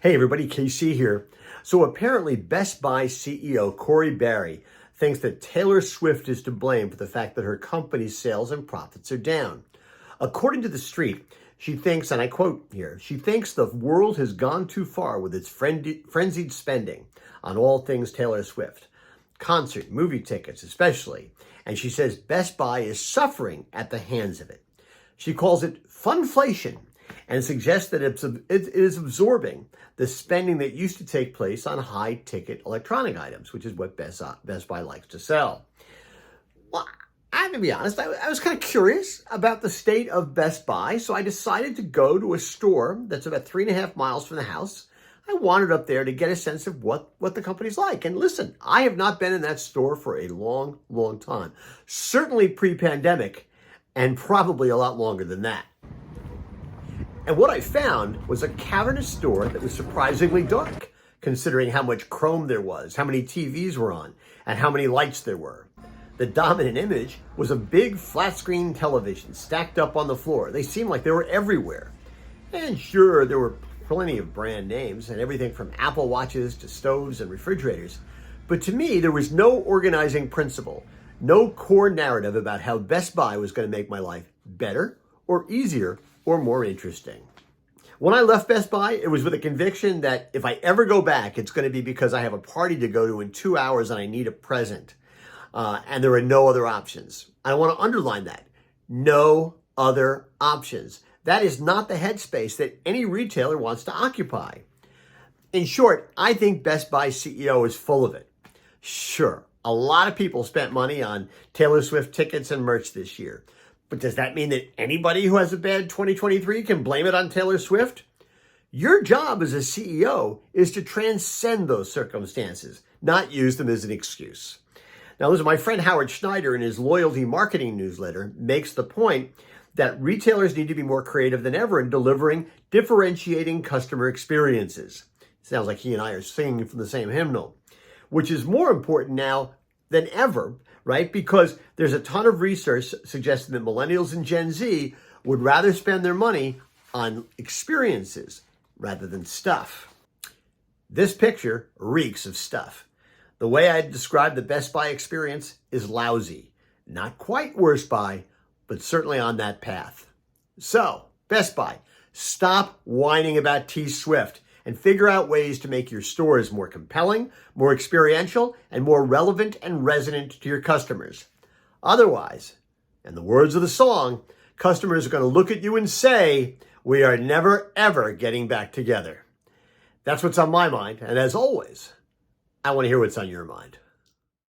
Hey everybody, KC here. So apparently Best Buy CEO Corey Barry thinks that Taylor Swift is to blame for the fact that her company's sales and profits are down. According to The Street, she thinks, and I quote here, she thinks the world has gone too far with its frenzied spending on all things Taylor Swift. Concert, movie tickets especially. And she says Best Buy is suffering at the hands of it. She calls it funflation and suggests that it is absorbing the spending that used to take place on high-ticket electronic items, which is what Best Buy likes to sell. Well, I have to be honest, I was kind of curious about the state of Best Buy, so I decided to go to a store that's about 3.5 miles from the house. I wandered up there to get a sense of what the company's like. And listen, I have not been in that store for a long, long time. Certainly pre-pandemic, and probably a lot longer than that. And what I found was a cavernous store that was surprisingly dark, considering how much chrome there was, how many TVs were on, and how many lights there were. The dominant image was a big flat-screen television stacked up on the floor. They seemed like they were everywhere. And sure, there were plenty of brand names and everything from Apple Watches to stoves and refrigerators. But to me, there was no organizing principle, no core narrative about how Best Buy was going to make my life better or easier or more interesting. When I left Best Buy, it was with a conviction that if I ever go back, it's going to be because I have a party to go to in 2 hours and I need a present. And there are no other options. I want to underline that. No other options. That is not the headspace that any retailer wants to occupy. In short, I think Best Buy CEO is full of it. Sure, a lot of people spent money on Taylor Swift tickets and merch this year. But does that mean that anybody who has a bad 2023 can blame it on Taylor Swift? Your job as a CEO is to transcend those circumstances, not use them as an excuse. Now, listen, my friend Howard Schneider in his loyalty marketing newsletter makes the point that retailers need to be more creative than ever in delivering differentiating customer experiences. Sounds like he and I are singing from the same hymnal, which is more important now than ever, right? Because there's a ton of research suggesting that millennials and Gen Z would rather spend their money on experiences rather than stuff. This picture reeks of stuff. The way I describe the Best Buy experience is lousy. Not quite Worst Buy, but certainly on that path. So, Best Buy, stop whining about T Swift and figure out ways to make your stores more compelling, more experiential, and more relevant and resonant to your customers. Otherwise, in the words of the song, customers are going to look at you and say, "We are never, ever getting back together." That's what's on my mind, and as always, I want to hear what's on your mind.